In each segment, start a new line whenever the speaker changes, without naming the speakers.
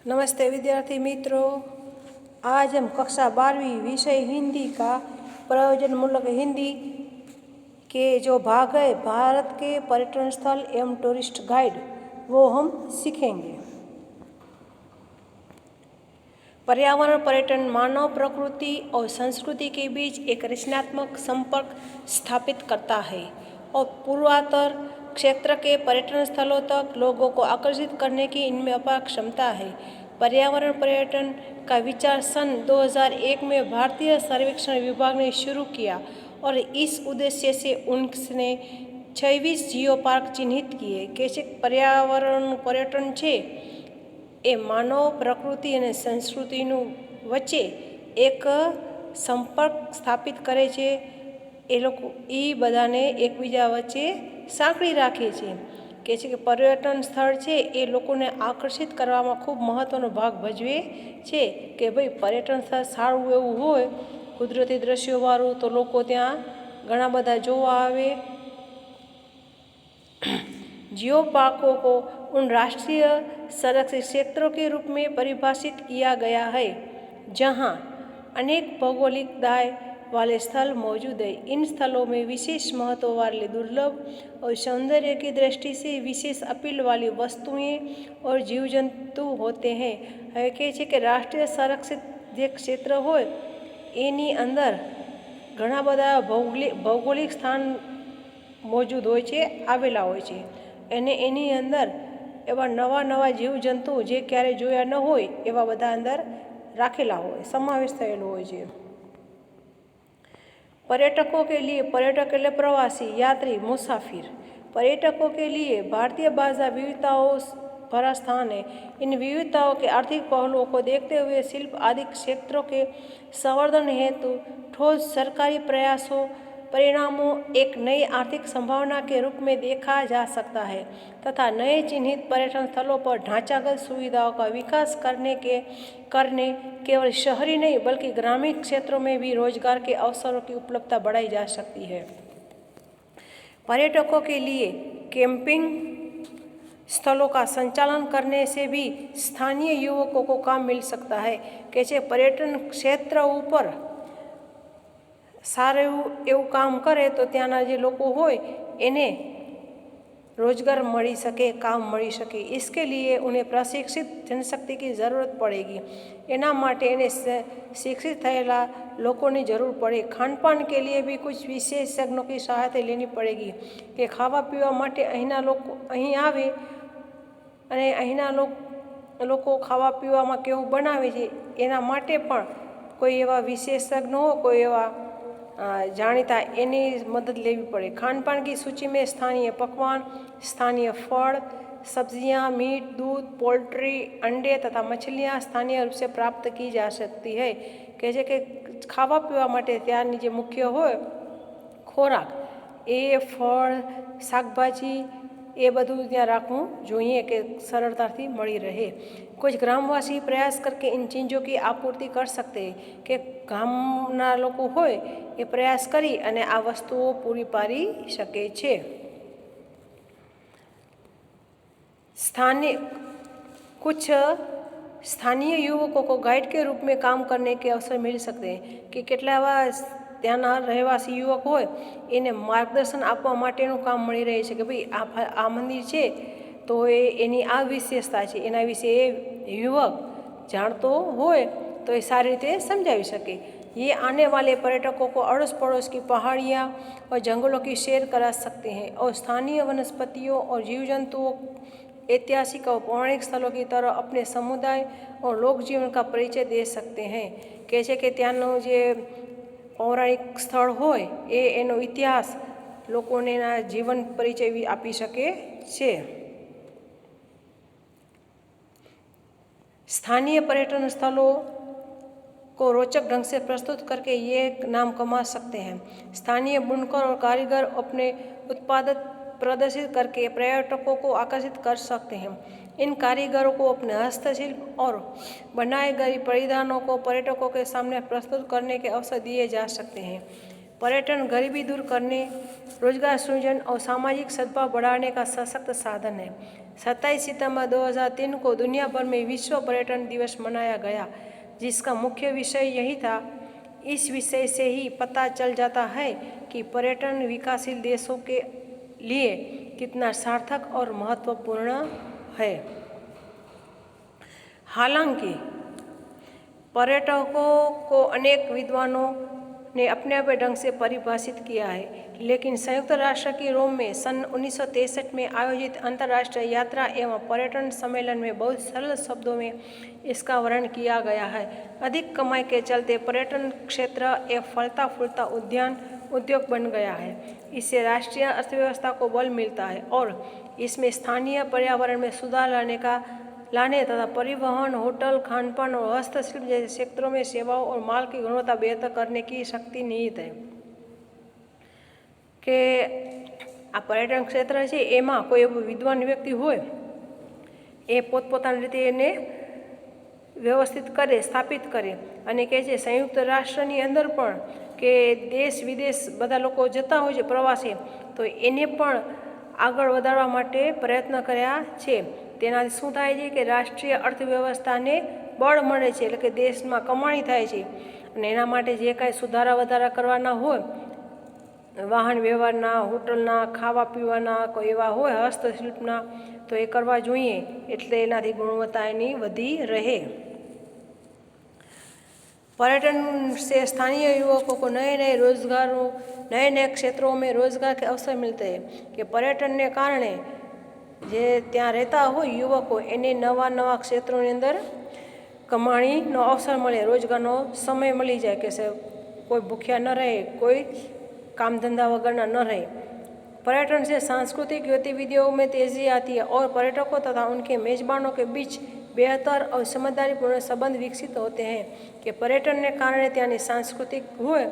नमस्ते विद्यार्थी मित्रों। आज हम कक्षा 12वीं विषय हिंदी का प्रयोजनमूलक हिंदी के जो भाग है भारत के पर्यटन स्थल एवं टूरिस्ट गाइड वो हम सीखेंगे। पर्यावरण पर्यटन मानव प्रकृति और संस्कृति के बीच एक रचनात्मक संपर्क स्थापित करता है और पूर्वोत्तर क्षेत्र के पर्यटन स्थलों तक लोगों को आकर्षित करने की इनमें अपार क्षमता है। पर्यावरण पर्यटन का विचार सन 2001 में भारतीय सर्वेक्षण विभाग ने शुरू किया और इस उद्देश्य से उसने 26 जियो पार्क चिन्हित किए। कैसे पर्यावरण पर्यटन છે એ માનવ પ્રકૃતિ અને સંસ્કૃતિનું વચ્ચે એક સંપર્ક સ્થાપિત કરે છે। એ લોકો એ બધાને એકબીજા વચ્ચે સાંકળી રાખે છે। કહે છે કે પર્યટન સ્થળ છે એ લોકોને આકર્ષિત કરવામાં ખૂબ મહત્ત્વનો ભાગ ભજવે છે કે ભાઈ પર્યટન સ્થળ સારું એવું હોય કુદરતી દ્રશ્યોવાળું તો લોકો ત્યાં ઘણા બધા જોવા આવે। जियो पार्कों को उन राष्ट्रीय संरक्षित क्षेत्रों के रूप में परिभाषित किया गया है जहां अनेक भौगोलिक दाय वाले स्थल मौजूद है। इन स्थलों में विशेष महत्व वाले दुर्लभ और सौंदर्य की दृष्टि से विशेष अपील वाली वस्तुएं और जीव जंतु होते हैं। હવે કહે છે કે રાષ્ટ્રીય સંરક્ષિત જે ક્ષેત્ર હોય એની અંદર ઘણા બધા ભૌગોલિક સ્થાન મौजूद હોય છે, આવેલા હોય છે અને એની અંદર એવા નવા નવા જીવજંતુ જે ક્યારેય જોયા ન હોય એવા બધા અંદર રાખેલા હોય, સમાવેશ થયેલો હોય છે। पर्यटकों के लिए पर्यटक એટલે પ્રવાસી, यात्री, मुसाफिर। पर्यटकों के लिए भारतीय भाषा विविधताओं भरा स्थान है। इन विविधताओं के आर्थिक पहलुओं को देखते हुए शिल्प आदि क्षेत्रों के संवर्धन हेतु ठोस सरकारी प्रयासों परिणामों एक नई आर्थिक संभावना के रूप में देखा जा सकता है तथा नए चिन्हित पर्यटन स्थलों पर ढांचागत सुविधाओं का विकास करने केवल शहरी नहीं बल्कि ग्रामीण क्षेत्रों में भी रोजगार के अवसरों की उपलब्धता बढ़ाई जा सकती है। पर्यटकों के लिए कैंपिंग स्थलों का संचालन करने से भी स्थानीय युवकों को काम मिल सकता है। कैसे पर्यटन क्षेत्र ऊपर साરું એવું કામ કરે તો ત્યાંના જે લોકો હોય એને रोजगार मળી શકે, काम મળી શકે। इसके लिए उन्हें प्रशिक्षित जनशक्ति की ज़रूरत पड़ेगी। એના માટે એને શિક્ષિત થયેલા લોકોની જરૂર પડે। ખાનપાન के लिए भी कुछ विशेषज्ञों की सहायता लेनी पड़ेगी કે ખાવા પીવા માટે અહીંના લોકો અહીં આવે અને અહીંના લોકો ખાવા પીવામાં કેવું બનાવે છે એના માટે પણ કોઈ એવા વિશેષજ્ઞો કોઈ એવા जानीता एनी मदद लेवी पड़े। खानपान की सूची में स्थानीय पकवान, स्थानीय फल, सब्जियां, मीट, दूध, पोल्ट्री, अंडे तथा मछलियां स्थानीय रूप से प्राप्त की जा सकती है। कहे छे कि खावा पीवा माटे त्यानी जे मुख्य होय खोराक ए फल, शाकभाजी ए बधुं त्यां राखवुं जोईए कि सरलताथी मळी रहे। कुछ ग्रामवासी प्रयास करके इन चीज़ों की आपूर्ति कर सकते हैं कि गामना लोको होय ए प्रयास करी अने आ वस्तुओं पूरी पाड़ी शके छे। कुछ स्थानीय युवकों को गाइड के रूप में काम करने के अवसर मिल सकते हैं कि केटला एवा ત્યાંના રહેવાસી યુવક હોય એને માર્ગદર્શન આપવા માટેનું કામ મળી રહે છે કે ભાઈ આ મંદિર છે તો એની આ વિશેષતા છે એના વિશે એ યુવક જાણતો હોય તો એ સારી રીતે સમજાવી શકે। ये आने वाले पर्यटकों को अड़ोस पड़ोस की पहाड़ियाँ और जंगलों की सैर करा सकते हैं और स्थानीय वनस्पतियों और जीव जंतुओं ऐतिहासिक और पौराणिक स्थलों की तरह अपने समुदाय और लोक जीवन का परिचय दे सकते हैं। कहे छे कि त्यानो जे पौराणिक स्थल होय एनो इतिहास लोकोने एना जीवन परिचय भी आपी शके छे। स्थानीय पर्यटन स्थलों को रोचक ढंग से प्रस्तुत करके ये नाम कमा सकते हैं। स्थानीय बुनकर और कारीगर अपने उत्पाद प्रदर्शित करके पर्यटकों को आकर्षित कर सकते हैं। इन कारीगरों को अपने हस्तशिल्प और बनाए गए परिधानों को पर्यटकों के सामने प्रस्तुत करने के अवसर दिए जा सकते हैं। पर्यटन गरीबी दूर करने, रोजगार सृजन और सामाजिक सद्भाव बढ़ाने का सशक्त साधन है। 27 सितंबर 2003 को दुनिया भर में विश्व पर्यटन दिवस मनाया गया, जिसका मुख्य विषय यही था। इस विषय से ही पता चल जाता है कि पर्यटन विकासशील देशों के लिए कितना सार्थक और महत्वपूर्ण है। हालांकि पर्यटकों को अनेक विद्वानों ने अपने अपने ढंग से परिभाषित किया है, लेकिन संयुक्त राष्ट्र की रोम में सन 1963 में आयोजित अंतर्राष्ट्रीय यात्रा एवं पर्यटन सम्मेलन में बहुत सरल शब्दों में इसका वर्णन किया गया है। अधिक कमाई के चलते पर्यटन क्षेत्र एक फलता फूलता उद्योग बन गया है। इससे राष्ट्रीय अर्थव्यवस्था को बल मिलता है और इसमें स्थानीय पर्यावरण में सुधार लाने तथा परिवहन, होटल, खानपान और हस्तशिल्प जैसे क्षेत्रों में सेवाओं और माल की गुणवत्ता बेहतर करने की शक्ति निहित है। કે આ પર્યટન ક્ષેત્ર છે એમાં કોઈ એવું વિદ્વાન વ્યક્તિ હોય એ પોતપોતાની રીતે એને વ્યવસ્થિત કરે, સ્થાપિત કરે અને કહે છે સંયુક્ત રાષ્ટ્રની અંદર પણ કે દેશ વિદેશ બધા લોકો જતા હોય છે પ્રવાસે, તો એને પણ આગળ વધારવા માટે પ્રયત્ન કર્યા છે। તેનાથી શું થાય છે કે રાષ્ટ્રીય અર્થવ્યવસ્થાને બળ મળે છે, એટલે કે દેશમાં કમાણી થાય છે અને એના માટે જે કાંઈ સુધારા વધારા કરવાના હોય, વાહન વ્યવહારના, હોટલના, ખાવા પીવાના કોઈ એવા હોય, હસ્તશિલ્પના, તો એ કરવા જોઈએ, એટલે એનાથી ગુણવત્તા એની વધી રહે। पर्यटन से स्थानीय युवकों को नए नए क्षेत्रों में रोजगार के अवसर मिलते हैं कि पर्यटन ने कारणे जे त्यां रहता हो युवको एने नवा नवा क्षेत्रों अंदर कमाणीनो अवसर मळे, रोजगारनो समय मळी जाए कि कोई भूख्या न रहे, कोई काम धंधा वगरना न रहे। पर्यटन से सांस्कृतिक गतिविधियों में तेजी आती है और पर्यटकों तथा उनके मेजबानों के बीच बेहतर और समझदारीपूर्ण संबंध विकसित होते हैं कि पर्यटन ने कारण त्यानी सांस्कृतिक होय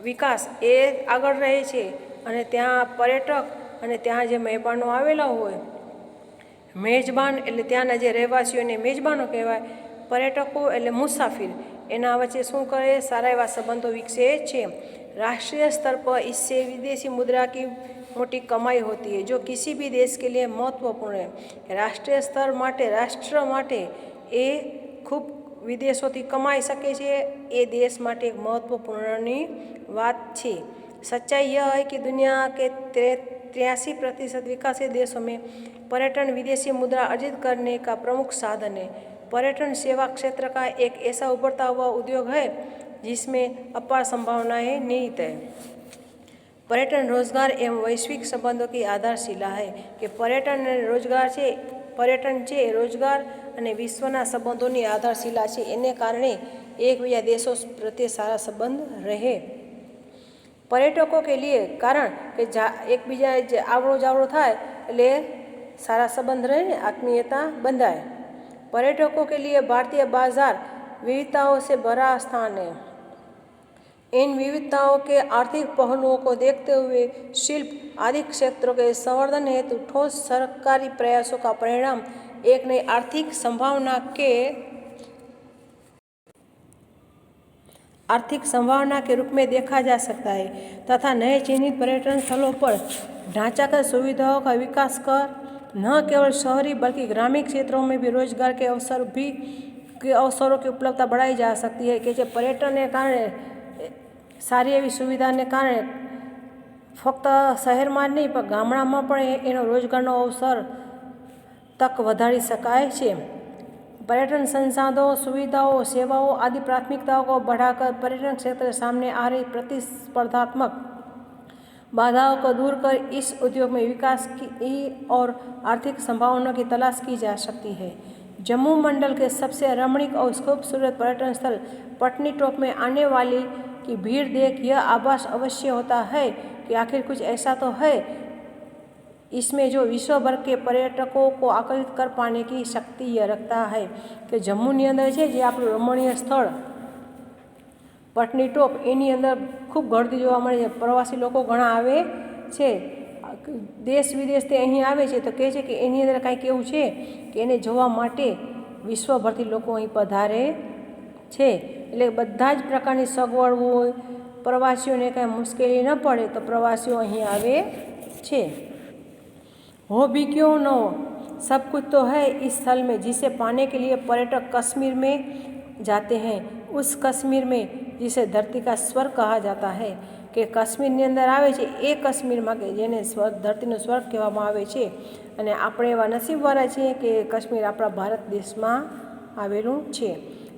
विकास ए आगळ रहे छे अने त्यां पर्यटक अने त्यां जे मेहमानो आवेला होय, मेजबान एटले त्याना जे રહેવાસીઓને मेजबानो कहेवाय, पर्यटको एटले मुसाफिर, एना वच्चे शुं करे सारा एवा संबंधों विकसे छे। राष्ट्रीय स्तर पर इससे विदेशी मुद्रा की मोटी कमाई होती है, जो किसी भी देश के लिए महत्वपूर्ण है। राष्ट्रीय स्तर माटे राष्ट्र माटे ए खूब विदेशोथी कमाई सके छे, ए देश माटे एक महत्वपूर्णनी बात छे। सच्चाई यह है कि दुनिया के 83% विकसित देशों में पर्यटन विदेशी मुद्रा अर्जित करने का प्रमुख साधन है। पर्यटन सेवा क्षेत्र का एक ऐसा उभरता हुआ उद्योग है जिसमें अपार संभावनाएं निहित है। पर्यटन रोजगार एवं वैश्विक संबंधों की आधारशिला है कि पर्यटन છે રોજગાર અને વિશ્વના સંબંધોની આધારશિલા છે। એને કારણે એકબીજા દેશો પ્રત્યે સારા સંબંધ રહે। पर्यटकों के लिए कारण कि एकबीजा आवड़ो जावड़ो थाय એટલે सारा संबंध रहे, आत्मीयता बंधाए। पर्यटकों के लिए भारतीय बाजार विविधताओं से भरा स्थान है। इन विविधताओं के आर्थिक पहलुओं को देखते हुए शिल्प आदि क्षेत्रों के संवर्धन हेतु ठोस सरकारी प्रयासों का परिणाम एक नई आर्थिक संभावना के रूप में देखा जा सकता है तथा नए चिन्हित पर्यटन स्थलों पर ढांचागत सुविधाओं का विकास कर न केवल शहरी बल्कि ग्रामीण क्षेत्रों में भी रोजगार के अवसरों की उपलब्धता बढ़ाई जा सकती है। कि पर्यटन के कारण सारी एवी सुविधा ने कारण फक्त शहर में नहीं पर गामड़ा में पण एनो रोजगारनो अवसर तक वधारी शकाय छे। पर्यटन संसाधनों, सुविधाओं, सेवाओं आदि प्राथमिकताओं को बढ़ाकर पर्यटन क्षेत्र सामने आ रही प्रतिस्पर्धात्मक बाधाओं को दूर कर इस उद्योग में विकास की और आर्थिक संभावनाओं की तलाश की जा सकती है। जम्मू मंडल के सबसे रमणीक और खूबसूरत पर्यटन स्थल पटनी टॉप में आने वाली की भीड़ देख यह आभास अवश्य होता है कि आखिर कुछ ऐसा तो है इसमें जो विश्व भर के पर्यटकों को आकर्षित कर पाने की शक्ति यह रखता है कि जम्मूनी अंदर है जे आपणुं रमणीय स्थल पटनी टॉप एनी अंदर खूब गर्दी जोवा मळे छे। प्रवासी लोको घणा आवे छे, देश विदेशथी અહીં આવે છે તો કહે છે કે એની અંદર કાંઈક એવું છે કે એને જોવા માટે વિશ્વભરથી લોકો અહીં પધારે છે। એટલે બધા જ પ્રકારની સગવડ હોય, પ્રવાસીઓને કાંઈ મુશ્કેલી ન પડે તો પ્રવાસીઓ અહીં આવે છે। हो भी क्यों न हो, सब कुछ तो है इस स्थल में जिसे पाने के लिए पर्यटक कश्मीर में जाते हैं। उस कश्मीर में जिसे धरती का स्वर्ग कहा जाता है કે કાશ્મીરની અંદર આવે છે એ કાશ્મીરમાં કે જેને ધરતીનો સ્વર્ગ કહેવામાં આવે છે અને આપણે એવા નસીબવાળા છીએ કે કાશ્મીર આપણા ભારત દેશમાં આવેલું છે।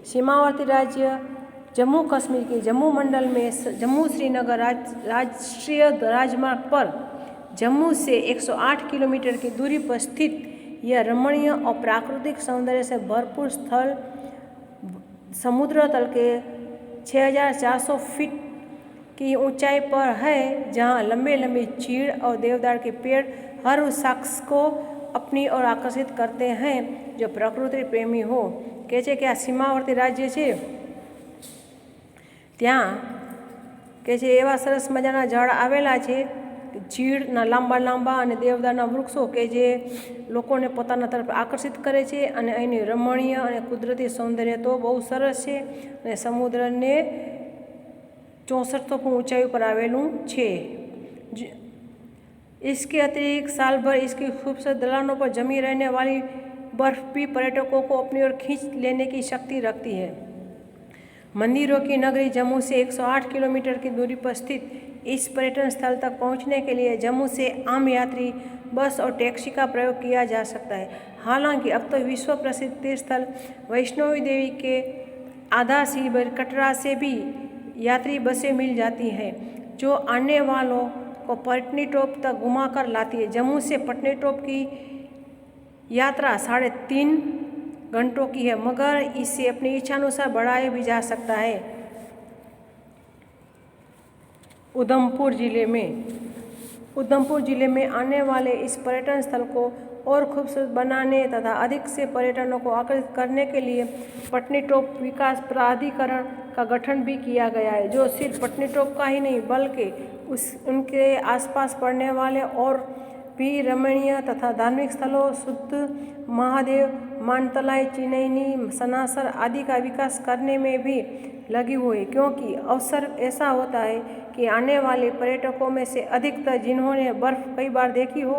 सीमावर्ती राज्य जम्मू कश्मीर के जम्मू मंडल में जम्मू श्रीनगर राष्ट्रीय राजमार्ग पर जम्मू से 108 किलोमीटर की दूरी पर स्थित यह रमणीय और प्राकृतिक सौंदर्य से भरपूर स्थल समुद्र तल के 6400 फीट की ऊंचाई पर है, जहां लंबे लंबे चीड़ और देवदार के पेड़ हर उस शख्स को अपनी ओर आकर्षित करते हैं जो प्रकृति प्रेमी हो। કહે છે કે આ સીમાવર્તી રાજ્ય છે ત્યાં કહે છે એવા સરસ મજાના ઝાડ આવેલા છે, ચીડના લાંબા લાંબા અને દેવદારના વૃક્ષો કે જે લોકોને પોતાના તરફ આકર્ષિત કરે છે અને અહીંની રમણીય અને કુદરતી સૌંદર્ય તો બહુ સરસ છે અને સમુદ્રને 6400 फुट ऊंचाई पर आवेलू छे। इसके अतिरिक्त साल भर इसकी खूबसूरत ढलानों पर जमी रहने वाली बर्फ भी पर्यटकों को अपनी ओर खींच लेने की शक्ति रखती है। मंदिरों की नगरी जम्मू से 108 किलोमीटर की दूरी पर स्थित इस पर्यटन स्थल तक पहुंचने के लिए जम्मू से आम यात्री बस और टैक्सी का प्रयोग किया जा सकता है। हालांकि अब तो विश्व प्रसिद्ध तीर्थ स्थल वैष्णवी देवी के आधार शिविर कटरा से भी यात्री बसें मिल जाती हैं जो आने वालों को पटनीटॉप तक घुमाकर लाती है। जम्मू से पटनीटॉप की यात्रा 3.5 घंटों की है, मगर इसे अपनी इच्छानुसार बढ़ाया भी जा सकता है। उधमपुर जिले में आने वाले इस पर्यटन स्थल को और खूबसूरत बनाने तथा अधिक से पर्यटकों को आकर्षित करने के लिए पटनीटॉप विकास प्राधिकरण का गठन भी किया गया है, जो सिर्फ पटनीटॉप का ही नहीं बल्कि उनके आसपास पड़ने वाले और भी रमणीय तथा धार्मिक स्थलों शुद्ध महादेव, मानतलाई, चिनैनी, सनासर आदि का विकास करने में भी लगी हुई है। क्योंकि अवसर ऐसा होता है कि आने वाले पर्यटकों में से अधिकतर जिन्होंने बर्फ़ कई बार देखी हो,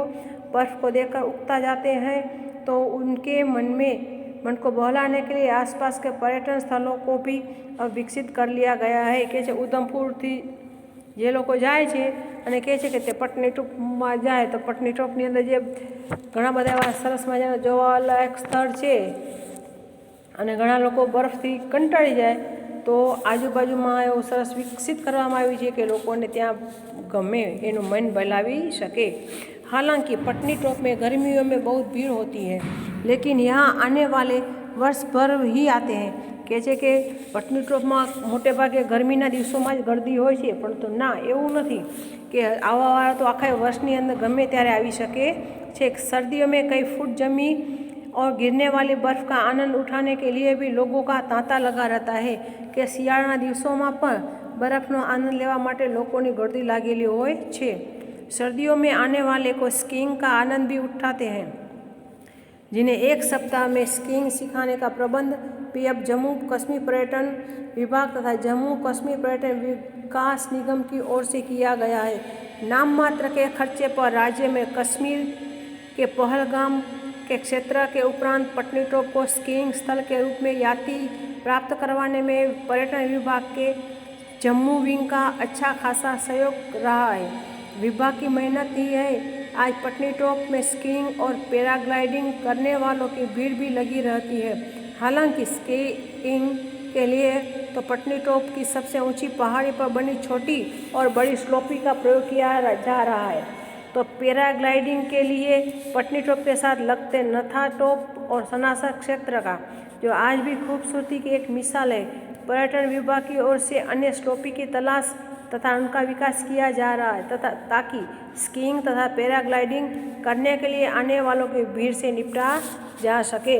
बर्फ़ को देखकर उकता जाते हैं, तो उनके मन को बहलाने के लिए आसपास के पर्यटन स्थलों को भी अब विकसित कर लिया गया है। कि उधमपुर थी જે લોકો જાય છે અને કહે છે કે તે પટનીટોપમાં જાય તો પટનીટોપની અંદર જે ઘણા બધા એવા સરસ મજાના જોવાલાયક સ્થળ છે અને ઘણા લોકો બરફથી કંટાળી જાય તો આજુબાજુમાં એવું સરસ વિકસિત કરવામાં આવ્યું છે કે લોકોને ત્યાં ગમે એનું મન બહેલાવી શકે। हालांकि पटनीटॉप में गर्मियों में बहुत भीड़ होती है, लेकिन यहाँ आने वाले वर्ष भर ही आते हैं। કહે છે કે પટનીટોપમાં મોટે ભાગે ગરમીના દિવસોમાં જ ગરદી હોય છે, પરંતુ ના એવું નથી કે આવાવાળા તો આખા વર્ષની અંદર ગમે ત્યારે આવી શકે છે। सर्दियों में कई फुट जमी और गिरने वाली बर्फ़ का आनंद उठाने के लिए भी लोगों का तांता लगा रहता है कि શિયાળાના દિવસોમાં પણ બરફનો આનંદ લેવા માટે લોકોની ગળદી લાગેલી હોય છે। सर्दियों में आने वाले को स्कीइंग का आनंद भी उठाते हैं, जिन्हें एक सप्ताह में स्कीइंग सिखाने का प्रबंध भी अब जम्मू कश्मीर पर्यटन विभाग तथा जम्मू कश्मीर पर्यटन विकास निगम की ओर से किया गया है। नाम मात्र के खर्चे पर राज्य में कश्मीर के पहलगाम के क्षेत्र के उपरांत पटनीटॉप को स्कीइंग स्थल के रूप में याति प्राप्त करवाने में पर्यटन विभाग के जम्मू विंग का अच्छा खासा सहयोग रहा है। विभाग की मेहनत ही है आज पटनीटॉप में स्कीइंग और पैराग्लाइडिंग करने वालों की भीड़ भी लगी रहती है। हालांकि स्कीइंग के लिए तो पटनीटॉप की सबसे ऊंची पहाड़ी पर बनी छोटी और बड़ी स्लोपी का प्रयोग किया जा रहा है, तो पैराग्लाइडिंग के लिए पटनीटॉप के साथ लगते नथाटॉप और सनासर क्षेत्र का जो आज भी खूबसूरती की एक मिसाल है। पर्यटन विभाग की ओर से अन्य स्लोपी की तलाश तथा उनका विकास किया जा रहा है तथा ताकि स्कीइंग तथा पैराग्लाइडिंग करने के लिए आने वालों की भीड़ से निपटा जा सके।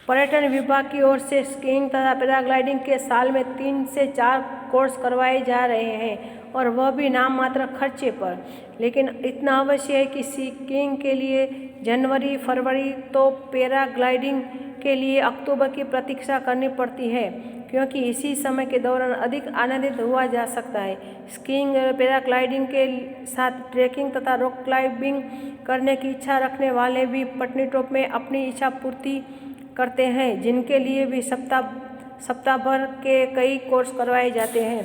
पर्यटन विभाग की ओर से स्कीइंग तथा पैराग्लाइडिंग के साल में 3 से 4 कोर्स करवाए जा रहे हैं और वह भी नाम मात्र खर्चे पर। लेकिन इतना अवश्य है कि स्कीइंग के लिए जनवरी फरवरी तो पैराग्लाइडिंग के लिए अक्टूबर की प्रतीक्षा करनी पड़ती है, क्योंकि इसी समय के दौरान अधिक आनंदित हुआ जा सकता है। स्कीइंग और पैराग्लाइडिंग के साथ ट्रैकिंग तथा रॉक क्लाइंबिंग करने की इच्छा रखने वाले भी पत्नीटॉप में अपनी इच्छा पूर्ति करते हैं, जिनके लिए भी सप्ताह भर के कई कोर्स करवाए जाते हैं।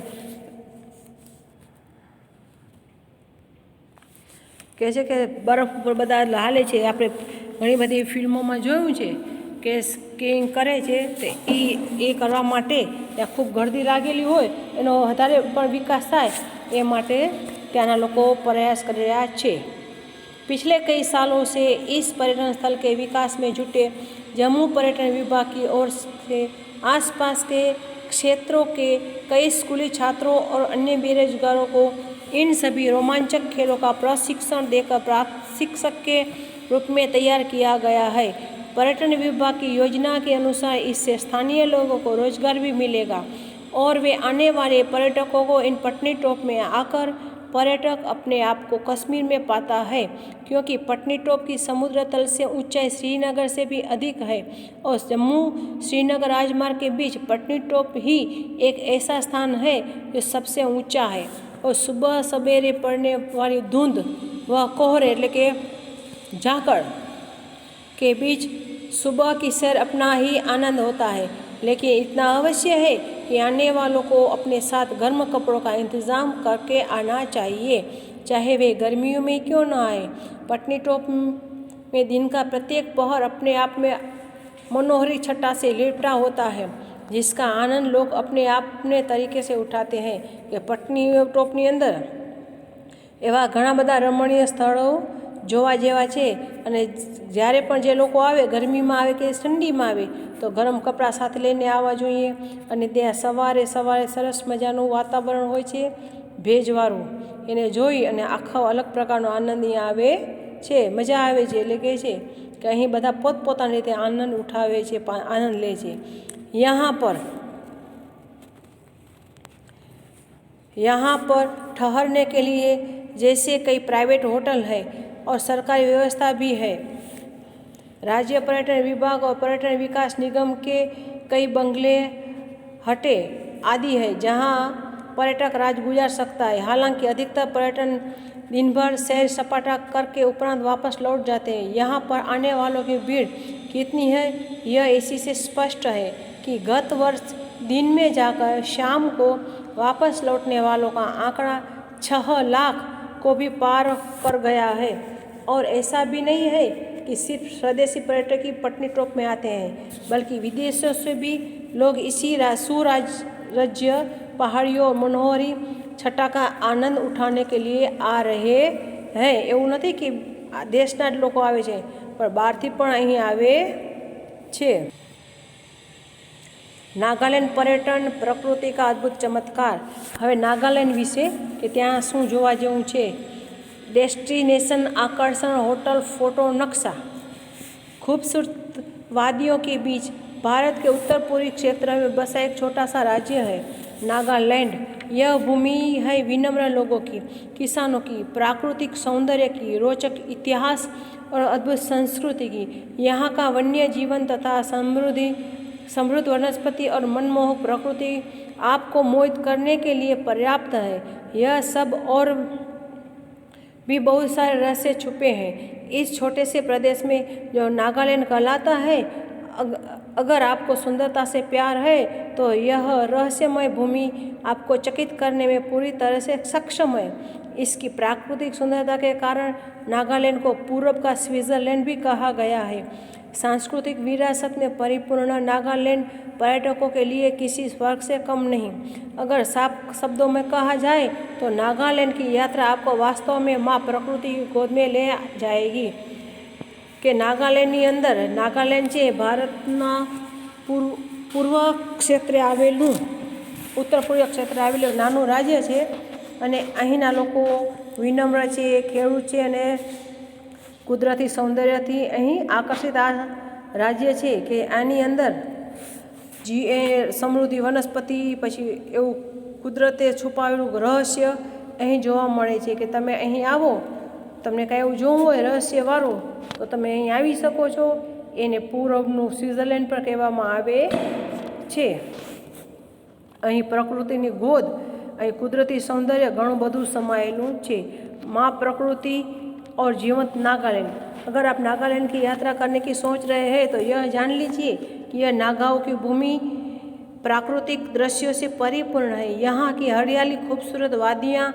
કહે છે કે બરફ ઉપર બધા હાલે છે, આપણે ઘણી બધી ફિલ્મોમાં જોયું છે કે સ્કીઇંગ કરે છે તો એ કરવા માટે ત્યાં ખૂબ ગરદી લાગેલી હોય, એનો વધારે પણ વિકાસ થાય એ માટે ત્યાંના લોકો પ્રયાસ કરી રહ્યા છે। पिछले कई सालों से इस पर्यटन स्थल के विकास में जुटे जम्मू पर्यटन विभाग की ओर से आसपास के क्षेत्रों के कई स्कूली छात्रों और अन्य बेरोजगारों को इन सभी रोमांचक खेलों का प्रशिक्षण देकर प्राप्त शिक्षक के रूप में तैयार किया गया है। पर्यटन विभाग की योजना के अनुसार इससे स्थानीय लोगों को रोजगार भी मिलेगा और वे आने वाले पर्यटकों को इन पत्नीटॉप में आकर पर्यटक अपने आप को कश्मीर में पाता है, क्योंकि पत्नीटॉप की समुद्र तल से ऊंचाई श्रीनगर से भी अधिक है और जम्मू श्रीनगर राजमार्ग के बीच पत्नीटॉप ही एक ऐसा स्थान है जो सबसे ऊंचा है और सुबह सवेरे पड़ने वाली धुंध व कोहरे એટલે કે झाकड़ के बीच सुबह की सैर अपना ही आनंद होता है। लेकिन इतना अवश्य है कि आने वालों को अपने साथ गर्म कपड़ों का इंतज़ाम करके आना चाहिए, चाहे वे गर्मियों में क्यों न आए। पत्नीटॉप में दिन का प्रत्येक पहर अपने आप में मनोहरी छटा से लिपटा होता है, जिसका आनंद लोग अपने तरीके से उठाते हैं। कि पत्नीटॉपની અંદર એવા ઘણા બધા રમણીય સ્થળો જોવા જેવા છે અને જ્યારે પણ જે લોકો આવે ગરમીમાં આવે કે ઠંડીમાં આવે તો ગરમ કપડાં સાથે લઈને આવવા જોઈએ અને ત્યાં સવારે સરસ મજાનું વાતાવરણ હોય છે ભેજવાળું, એને જોઈ અને આખો અલગ પ્રકારનો આનંદ અહીંયા આવે છે, મજા આવે છે। એટલે કહે છે કે અહીં બધા પોતપોતાની રીતે આનંદ ઉઠાવે છે, આનંદ લે છે। यहाँ पर ठहरने के लिए जैसे कई प्राइवेट होटल है और सरकारी व्यवस्था भी है। राज्य पर्यटन विभाग और पर्यटन विकास निगम के कई बंगले हटे आदि है जहां पर्यटक रात गुजार सकता है। हालांकि अधिकतर पर्यटन दिन भर सैर सपाटा करके उपरांत वापस लौट जाते हैं। यहाँ पर आने वालों की भीड़ कितनी है यह इसी से स्पष्ट है कि गत वर्ष दिन में जाकर शाम को वापस लौटने वालों का आंकड़ा 6 लाख को भी पार कर गया है। और ऐसा भी नहीं है कि सिर्फ स्वदेशी पर्यटक ही पत्नीटॉप में आते हैं, बल्कि विदेशों से भी लोग इसी सुराज्य पहाड़ियों और मनोहरी छटा का आनंद उठाने के लिए आ रहे हैं। એવું નથી कि દેશના જ લોકો આવે છે, પણ બહારથી પણ અહીં આવે છે। નાગાલેન્ડ पर्यटन प्रकृति का अद्भुत चमत्कार। હવે નાગાલેન્ડ વિશે કે ત્યાં શું જોવા જેવું છે। डेस्टिनेशन आकर्षण होटल फोटो नक्शा। खूबसूरत वादियों के बीच भारत के उत्तर पूर्वी क्षेत्र में बसा एक छोटा सा राज्य है नागालैंड। यह भूमि है विनम्र लोगों की, किसानों की, प्राकृतिक सौंदर्य की, रोचक इतिहास और अद्भुत संस्कृति की। यहाँ का वन्य जीवन तथा समृद्ध वनस्पति और मनमोहक प्रकृति आपको मोहित करने के लिए पर्याप्त है। यह सब और भी बहुत सारे रहस्य छुपे हैं इस छोटे से प्रदेश में जो नागालैंड कहलाता है। अगर आपको सुंदरता से प्यार है तो यह रहस्यमय भूमि आपको चकित करने में पूरी तरह से सक्षम है। इसकी प्राकृतिक सुंदरता के कारण नागालैंड को पूर्व का स्विट्जरलैंड भी कहा गया है। सांस्कृतिक विरासत में परिपूर्ण नागालैंड पर्यटकों के लिए किसी स्वर्ग से कम नहीं। अगर साफ शब्दों में कहा जाए तो नागालैंड की यात्रा आपको वास्तव में माँ प्रकृति की गोद में ले जाएगी। कि નાગાલેન્ડની અંદર નાગાલેન્ડ છે ભારતના પૂર્વ ક્ષેત્રે આવેલું ઉત્તર પૂર્વ ક્ષેત્રે આવેલું નાનું રાજ્ય છે અને અહીંના લોકો વિનમ્ર છે, ખેડૂત છે અને કુદરતી સૌંદર્યથી અહીં આકર્ષિત આ રાજ્ય છે કે આની અંદર સમૃદ્ધિ વનસ્પતિ પછી એવું કુદરતે છુપાવેલું રહસ્ય અહીં જોવા મળે છે કે તમે અહીં આવો, તમને કાંઈ એવું જોવું હોય રહસ્યવાળું તો તમે અહીં આવી શકો છો. એને પૂર્વનું સ્વિટ્ઝરલેન્ડ પણ કહેવામાં આવે છે. અહીં પ્રકૃતિની ગોદ, અહીં કુદરતી સૌંદર્ય ઘણું બધું સમાયેલું છે. माँ प्रकृति और जीवंत नागालैंड। अगर आप नागालैंड की यात्रा करने की सोच रहे हैं तो यह जान लीजिए कि यह नागाओं की भूमि प्राकृतिक दृश्यों से परिपूर्ण है। यहाँ की हरियाली, खूबसूरत वादियाँ,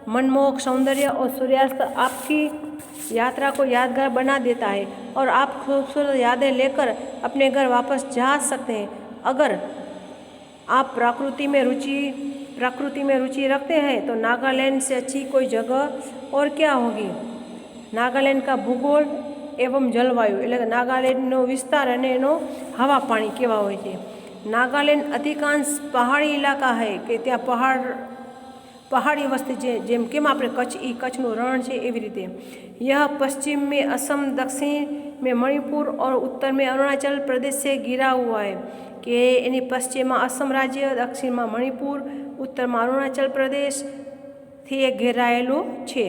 मनमोहक सौंदर्य और सूर्यास्त आपकी यात्रा को यादगार बना देता है और आप खूबसूरत यादें लेकर अपने घर वापस जा सकते हैं। अगर आप प्रकृति में रुचि रखते हैं तो नागालैंड से अच्छी कोई जगह और क्या होगी। नागालैंड का भूगोल एवं जलवायु એટલે કે નાગાલેન્ડનો વિસ્તાર અને એનો હવા પાણી કેવા હોય છે। નાગાલેન્ડ अधिकांश પહાડી ઇલાકા है કે ત્યાં પહાડી વસ્તી છે, જેમ કેમ આપણે કચ્છનું રણ છે એવી રીતે। यह पश्चिम में असम, दक्षिण में मणिपुर और उत्तर में अरुणाचल प्रदेश से घिरा हुआ है कि એની પશ્ચિમમાં असम राज्य, દક્ષિણમાં મણિપુર, उत्तરમાં अरुणाचल प्रदेश थी घेराયેલું છે।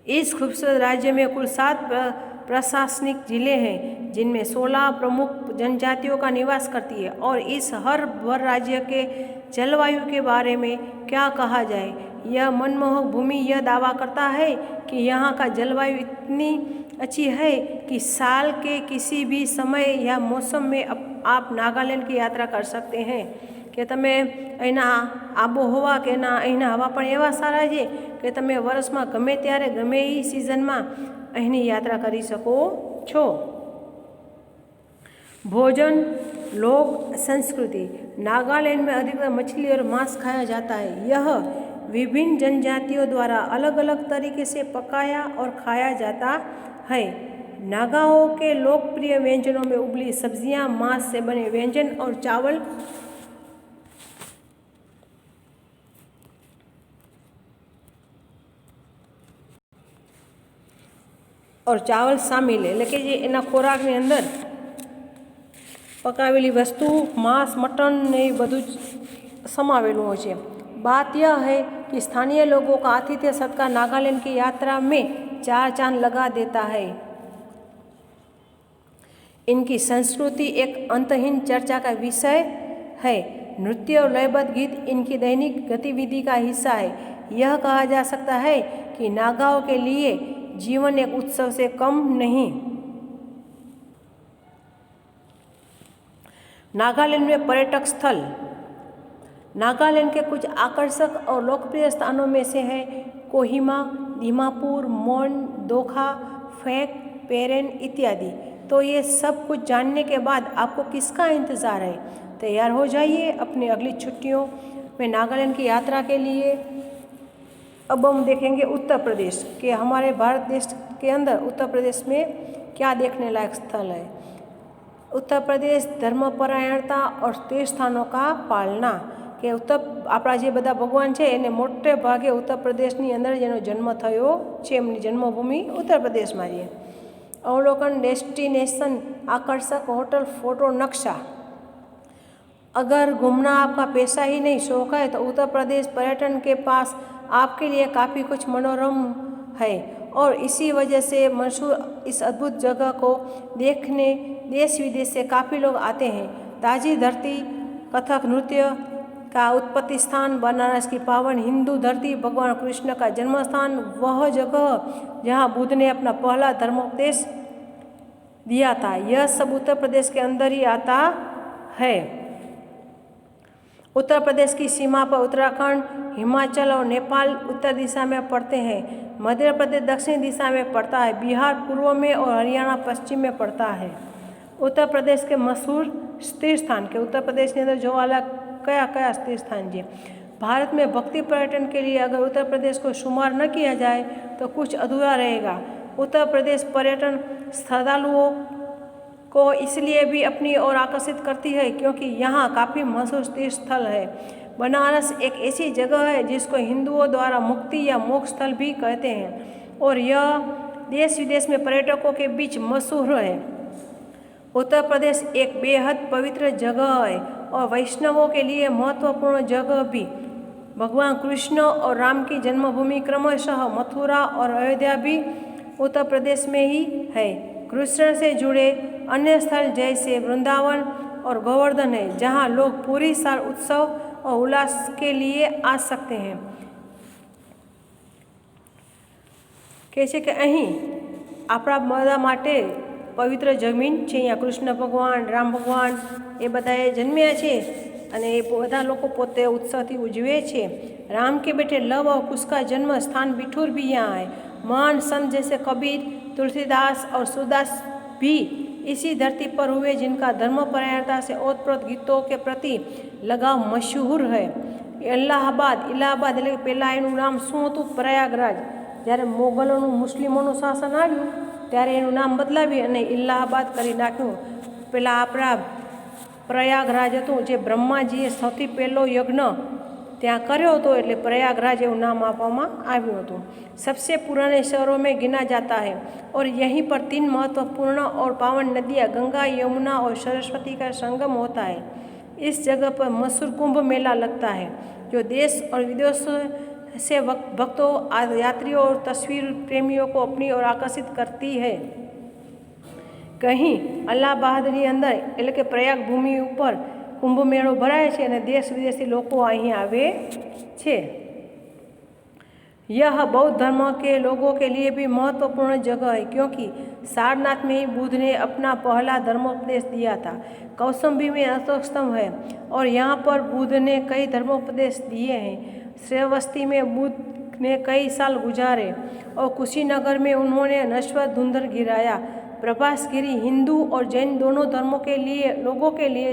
इस खूबसूरत राज्य में कुल 7 प्रशासनिक जिले हैं जिनमें 16 प्रमुख जनजातियों का निवास करती है। और इस हर भर राज्य के जलवायु के बारे में क्या कहा जाए। यह मनमोहक भूमि यह दावा करता है कि यहाँ का जलवायु इतनी अच्छी है कि साल के किसी भी समय या मौसम में आप नागालैंड की यात्रा कर सकते हैं। કે તમે અહીંના આબોહવા કે અહીંના હવા પણ એવા સારા છે કે તમે વર્ષમાં ગમે ત્યારે ગમે એ સિઝનમાં અહીંની यात्रा કરી શકો છો। भोजन, लोक संस्कृति। नागालैंड में अधिकतर मछली और मांस खाया जाता है। यह विभिन्न जनजातियों द्वारा अलग अलग तरीके से पकाया और खाया जाता है। नागाओं के लोकप्रिय व्यंजनों में उबली सब्जियां, मांस से बने व्यंजन और चावल शामिल है। એટલે કે જે એના ખોરાકની અંદર પકાવેલી વસ્તુ, માંસ, મટન ને એ બધું જ સમાવેલું હોય છે। बात यह है कि स्थानीय लोगों का आतिथ्य सत्कार नागालैंड की यात्रा में 4 चांद लगा देता है। इनकी संस्कृति एक अंतहीन चर्चा का विषय है। नृत्य और लयबद्ध गीत इनकी दैनिक गतिविधि का हिस्सा है। यह कहा जा सकता है कि नागाओं के लिए जीवन एक उत्सव से कम नहीं। नागालैंड में पर्यटक स्थल। नागालैंड के कुछ आकर्षक और लोकप्रिय स्थानों में से है कोहिमा, दीमापुर, मोन, दोखा, फेक, पेरेन इत्यादि। तो ये सब कुछ जानने के बाद आपको किसका इंतज़ार है। तैयार हो जाइए अपनी अगली छुट्टियों में नागालैंड की यात्रा के लिए। अब हम देखेंगे उत्तर प्रदेश कि हमारे भारत देश के अंदर उत्तर प्रदेश में क्या देखने लायक स्थल है। उत्तर प्रदेश धर्मपरायणता और तीर्थस्थानों का पालना કે આપણા જે બધા ભગવાન છે એને મોટે ભાગે ઉત્તર પ્રદેશની અંદર જેનો જન્મ થયો છે, એમની જન્મભૂમિ ઉત્तर પ્રદેશમાં છે। अवलोकन, डेस्टिनेशन, आकर्षक होटल, फोटो नक्शा। अगर घूमना आपका पेशा ही नहीं, शौक है, तो उत्तर प्रदेश पर्यटन के पास आपके लिए काफ़ी कुछ मनोरम है और इसी वजह से मशहूर इस अद्भुत जगह को देखने देश विदेश से काफ़ी लोग आते हैं। ताजी धरती, कथक नृत्य का उत्पत्ति स्थान, बनारस की पावन हिंदू धरती, भगवान कृष्ण का जन्म स्थान, वह जगह जहाँ बुद्ध ने अपना पहला धर्मोपदेश दिया था, यह सब उत्तर प्रदेश के अंदर ही आता है। उत्तर प्रदेश की सीमा पर उत्तराखंड, हिमाचल और नेपाल उत्तर दिशा में पड़ते हैं। मध्य प्रदेश दक्षिण दिशा में पड़ता है। बिहार पूर्व में और हरियाणा पश्चिम में पड़ता है। उत्तर प्रदेश के मशहूर तीर्थ स्थान के उत्तर प्रदेश के अंदर जो अलग कया कया तीर्थ स्थान जी। भारत में भक्ति पर्यटन के लिए अगर उत्तर प्रदेश को शुमार न किया जाए तो कुछ अधूरा रहेगा। उत्तर प्रदेश पर्यटन श्रद्धालुओं को इसलिए भी अपनी ओर आकर्षित करती है क्योंकि यहाँ काफ़ी मशहूर तीर्थ स्थल है। बनारस एक ऐसी जगह है जिसको हिंदुओं द्वारा मुक्ति या मोक्ष स्थल भी कहते हैं और यह देश विदेश में पर्यटकों के बीच मशहूर है। उत्तर प्रदेश एक बेहद पवित्र जगह है और वैष्णवों के लिए महत्वपूर्ण जगह भी। भगवान कृष्ण और राम की जन्मभूमि क्रमशः मथुरा और अयोध्या भी उत्तर प्रदेश में ही है। कृष्ण से जुड़े अन्य स्थल जैसे वृंदावन और गोवर्धन है, जहाँ लोग पूरी साल उत्सव और उल्लास के लिए आ सकते हैं। કહે છે કે અહીં આપણા બધા માટે પવિત્ર જમીન છે। અહીંયા કૃષ્ણ ભગવાન, રામ ભગવાન એ બધાએ જન્મ્યા છે અને એ બધા લોકો પોતે उत्सवથી ઉજવે છે। राम के बेटे लव और कुश का जन्म स्थान बिठूर भी यहाँ है। महान संत जैसे कबीर, तुलसीदास और सूरदास भी इसी धरती पर हुए, जिनका धर्मपरायणता से ओतप्रोत गीतों के प्रति लगाव मशहूर है। इलाहाबाद એટલે પહેલાં એનું નામ શું હતું? પ્રયાગરાજ। જ્યારે મોગલોનું મુસ્લિમોનું શાસન આવ્યું ત્યારે એનું નામ બદલાવી અને ઇલાહાબાદ કરી નાખ્યું। પહેલાં આપણા પ્રયાગરાજ હતું, જે બ્રહ્માજીએ સૌથી પહેલો યજ્ઞ ત્યાં કર્યો હતો, એટલે प्रयागराज એવું નામ આપવામાં આવ્યું હતું। सबसे पुराने शहरों में गिना जाता है और यहीं पर 3 महत्वपूर्ण और पावन नदियाँ गंगा, यमुना और सरस्वती का संगम होता है। इस जगह पर मशहूर कुंभ मेला लगता है, जो देश और विदेश से भक्तों, यात्रियों और तस्वीर प्रेमियों को अपनी ओर आकर्षित करती है। कहीं अल्लाहाबादની અંદર એટલે કે પ્રયાગ ભૂમિ ઉપર કુંભ મેળો ભરાય છે અને દેશ વિદેશથી લોકો અહીં આવે છે। यह बौद्ध धर्म के लोगों के लिए भी महत्वपूर्ण जगह है, क्योंकि सारनाथ में ही बुद्ध ने अपना पहला धर्मोपदेश दिया था। कौशाम्बी में अशोक स्तंभ है और यहाँ पर बुद्ध ने कई धर्मोपदेश दिए हैं। श्रावस्ती में बुद्ध ने कई साल गुजारे और कुशीनगर में उन्होंने नश्वर धुंधर गिराया। प्रभासगिरी हिंदू और जैन दोनों धर्मों के लिए लोगों के लिए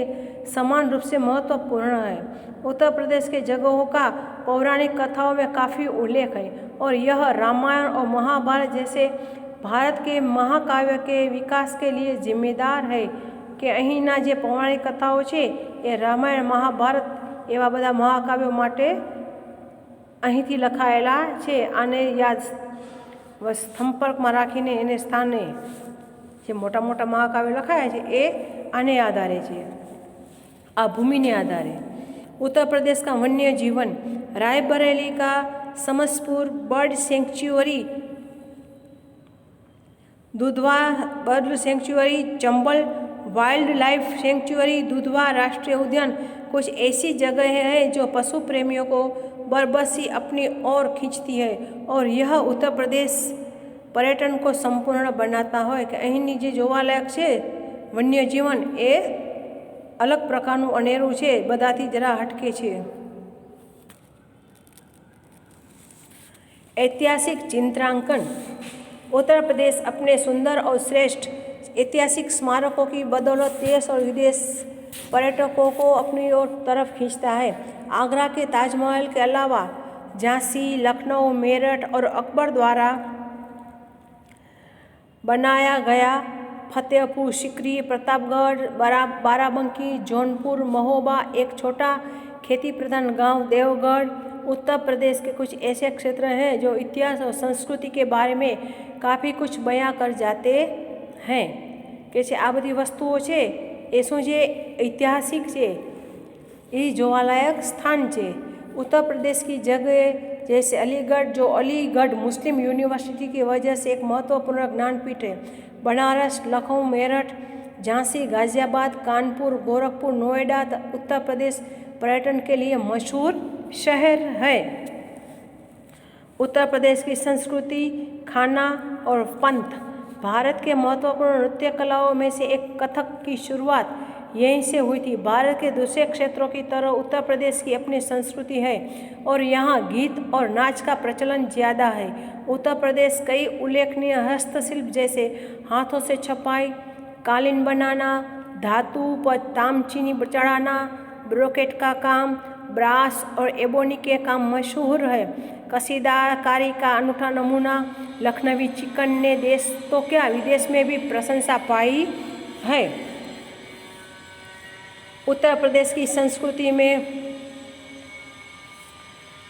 समान रूप से महत्वपूर्ण है। उत्तर प्रदेश के जगहों का पौराणिक कथाओं में काफ़ी उल्लेख है और यह रामायण और महाभारत जैसे भारत के महाकाव्य के विकास के लिए जिम्मेदार है। कि અહીંના જે પૌરાણિક કથાઓ છે એ રામાયણ, મહાભારત એવા બધા મહાકાવ્યો માટે અહીંથી લખાયેલા છે। આને યાદ સંપર્કમાં રાખીને એને સ્થાને જે મોટા મોટા મહાકાવ્યો લખાયા છે એ આને આધારે છે, આ ભૂમિને આધારે। उत्तर प्रदेश का वन्य जीवन, रायबरेली का Samaspur bird sanctuary, Dudhwa bird sanctuary, Chambal wild life sanctuary, Dudhwa राष्ट्रीय उद्यान कुछ ऐसी जगह हैं जो पशु प्रेमियों को बरबसी अपनी ओर खींचती है और यह उत्तर प्रदेश पर्यटन को संपूर्ण बनाता है। कि અહીંની જે જોવાલાયક છે વન્ય જીવન એ अलग प्रकारનું અનેરું છે, બધાથી જરા હટકે છે। ऐतिहासिक चित्रांकन, उत्तर प्रदेश अपने सुंदर और श्रेष्ठ ऐतिहासिक स्मारकों की बदौलत देश और विदेश पर्यटकों को अपनी ओर तरफ खींचता है। आगरा के ताजमहल के अलावा झांसी, लखनऊ, मेरठ और अकबर द्वारा बनाया गया फतेहपुर सिकरी, प्रतापगढ़, बाराबंकी, जौनपुर, महोबा, एक छोटा खेती प्रधान गांव देवगढ़ उत्तर प्रदेश के कुछ ऐसे क्षेत्र हैं जो इतिहास और संस्कृति के बारे में काफ़ी कुछ बयां कर जाते हैं। કે છે આ બધી વસ્તુઓ છે એ શું છે? ऐतिहासिक છે, ये જોવાલાયક स्थान છે। उत्तर प्रदेश की जगह जैसे अलीगढ़, जो अलीगढ़ मुस्लिम यूनिवर्सिटी की वजह से एक महत्वपूर्ण ज्ञानपीठ है। बनारस, लखनऊ, मेरठ, झांसी, गाजियाबाद, कानपुर, गोरखपुर, नोएडा उत्तर प्रदेश पर्यटन के लिए मशहूर शहर है। उत्तर प्रदेश की संस्कृति, खाना और पंथ, भारत के महत्वपूर्ण नृत्य कलाओं में से एक कथक की शुरुआत यहीं से हुई थी। भारत के दूसरे क्षेत्रों की तरह उत्तर प्रदेश की अपनी संस्कृति है और यहाँ गीत और नाच का प्रचलन ज़्यादा है। उत्तर प्रदेश कई उल्लेखनीय हस्तशिल्प जैसे हाथों से छपाई, कालीन बनाना, धातु पर तामचीनी चढ़ाना, ब्रोकेट का काम, ब्रास और एबोनी के काम मशहूर है। कसीदाकारी का अनूठा नमूना लखनवी चिकन ने देश तो क्या विदेश में भी प्रशंसा पाई है। उत्तर प्रदेश की संस्कृति में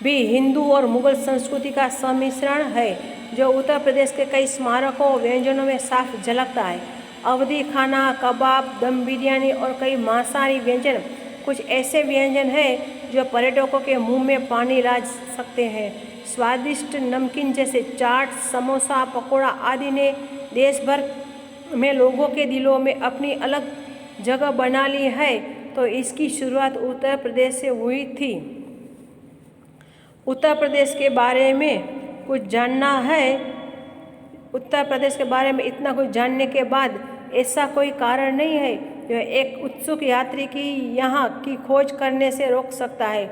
भी हिंदू और मुगल संस्कृति का सम्मिश्रण है, जो उत्तर प्रदेश के कई स्मारकों व्यंजनों में साफ झलकता है। अवधी खाना, कबाब, दम बिरयानी और कई मांसाहारी व्यंजन कुछ ऐसे व्यंजन हैं जो पर्यटकों के मुंह में पानी ला सकते हैं। स्वादिष्ट नमकीन जैसे चाट, समोसा, पकौड़ा आदि ने देश भर में लोगों के दिलों में अपनी अलग जगह बना ली है। तो इसकी शुरुआत उत्तर प्रदेश से हुई थी। उत्तर प्रदेश के बारे में कुछ जानना है। उत्तर प्रदेश के बारे में इतना कुछ जानने के बाद ऐसा कोई कारण नहीं है जो एक उत्सुक यात्री की यहाँ की खोज करने से रोक सकता है।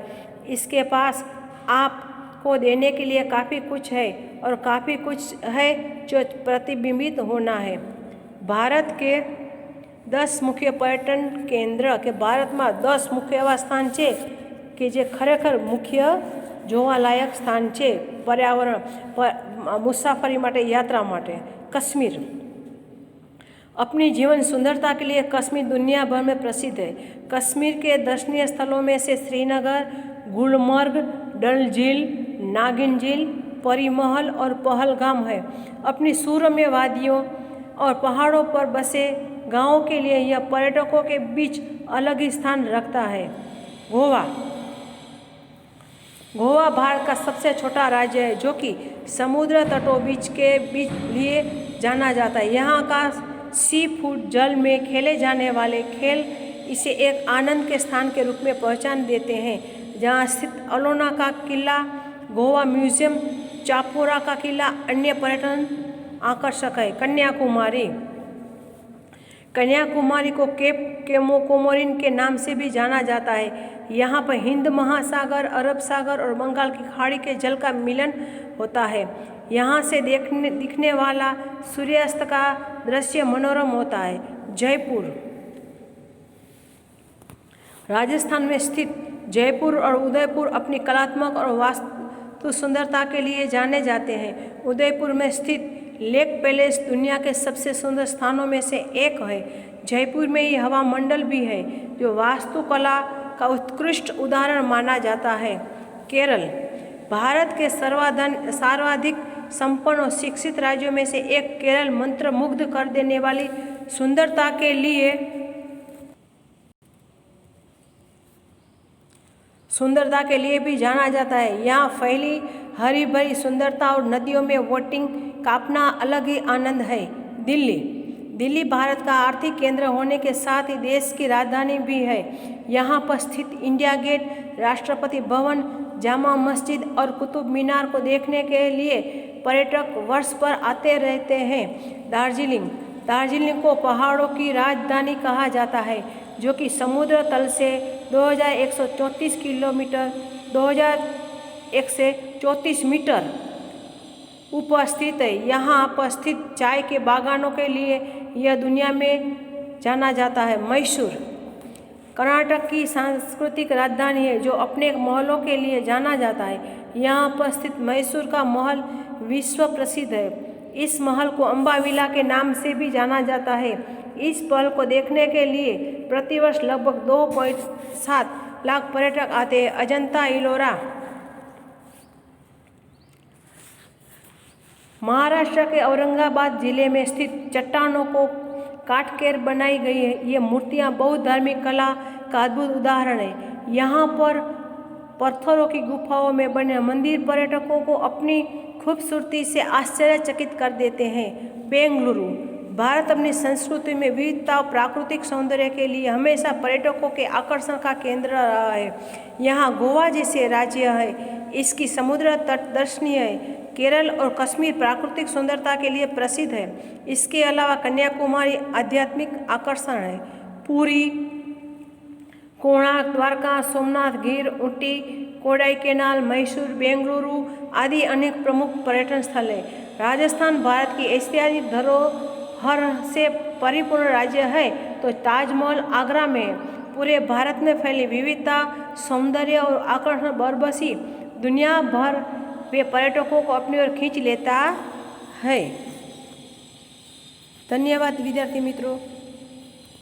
इसके पास आपको देने के लिए काफ़ी कुछ है और काफ़ी कुछ है जो प्रतिबिंबित होना है। भारत के 10 मुख्य पर्यटन केंद्र के भारत में 10 मुख्य एवा स्थान है कि जे खरेखर मुख्य જોવાલાયક સ્થાન છે पर्यावरण मुसाफरी माटे, यात्रा माटे। कश्मीर अपनी जीवन सुंदरता के लिए कश्मीर दुनिया भर में प्रसिद्ध है। कश्मीर के दर्शनीय स्थलों में से श्रीनगर, गुलमर्ग, डल झील, नागिन झील, परी महल और पहलगाम है। अपनी सुरम्य वादियों और पहाड़ों पर बसे गांवों के लिए यह पर्यटकों के बीच अलग ही स्थान रखता है। गोवा भारत का सबसे छोटा राज्य है जो कि समुद्र तटों बीच के बीच लिए जाना जाता है। यहाँ का सी फूड, जल में खेले जाने वाले खेल इसे एक आनंद के स्थान के रूप में पहचान देते हैं। जहाँ स्थित अलोना का किला, गोवा म्यूजियम, चापोरा का किला अन्य पर्यटन आकर्षक है। कन्याकुमारी को केप कोमोरिन के नाम से भी जाना जाता है। यहाँ पर हिंद महासागर, अरब सागर और बंगाल की खाड़ी के जल का मिलन होता है। यहाँ से दिखने वाला सूर्यास्त का दृश्य मनोरम होता है। जयपुर राजस्थान में स्थित जयपुर और उदयपुर अपनी कलात्मक और वास्तु सुंदरता के लिए जाने जाते हैं। उदयपुर में स्थित लेक पैलेस दुनिया के सबसे सुंदर स्थानों में से एक है। जयपुर में ही हवा मंडल भी है जो वास्तुकला का उत्कृष्ट उदाहरण माना जाता है। केरल भारत के सर्वाधिक संपन्न और शिक्षित राज्यों में से एक केरल मंत्रमुग्ध कर देने वाली सुंदरता के लिए भी जाना जाता है। यहाँ फैली हरी भरी सुंदरता और नदियों में बोटिंग कापना अलग ही आनंद है। दिल्ली भारत का आर्थिक केंद्र होने के साथ ही देश की राजधानी भी है। यहाँ पर स्थित इंडिया गेट, राष्ट्रपति भवन, जामा मस्जिद और कुतुब मीनार को देखने के लिए पर्यटक वर्ष भर आते रहते हैं। दार्जिलिंग को पहाड़ों की राजधानी कहा जाता है जो कि समुद्र तल से 2134 मीटर ऊपर स्थित है। यहाँ पर स्थित चाय के बागानों के लिए यह दुनिया में जाना जाता है। मैसूर कर्नाटक की सांस्कृतिक राजधानी है जो अपने महलों के लिए जाना जाता है। यहाँ पर स्थित मैसूर का महल विश्व प्रसिद्ध है। इस महल को अम्बाविला के नाम से भी जाना जाता है। इस महल को देखने के लिए प्रतिवर्ष लगभग 2.7 लाख पर्यटक आते हैं। अजंता इलोरा महाराष्ट्र के औरंगाबाद जिले में स्थित चट्टानों को काटकर बनाई गई है। ये मूर्तियाँ बौद्ध धार्मिक कला का अद्भुत उदाहरण है। यहाँ पर पत्थरों की गुफाओं में बने मंदिर पर्यटकों को अपनी खूबसूरती से आश्चर्यचकित कर देते हैं। बेंगलुरु भारत अपनी संस्कृति में विविधता और प्राकृतिक सौंदर्य के लिए हमेशा पर्यटकों के आकर्षण का केंद्र रहा है। यहाँ गोवा जैसे राज्य है, इसकी समुद्र तट दर्शनीय है। केरल और कश्मीर प्राकृतिक सुंदरता के लिए प्रसिद्ध है। इसके अलावा कन्याकुमारी आध्यात्मिक आकर्षण है। पुरी, कोणार्क, द्वारका, सोमनाथ, गिर, ऊटी, कोडाईकनाल, मैसूर, बेंगलुरु आदि अनेक प्रमुख पर्यटन स्थल हैं। राजस्थान भारत की ऐतिहासिक धरोहर से परिपूर्ण राज्य है तो ताजमहल आगरा में पूरे भारत में फैली विविधता, सौंदर्य और आकर्षण बरबसी दुनिया भर वे पर्यटकों को अपनी ओर खींच लेता है। धन्यवाद विद्यार्थी मित्रों।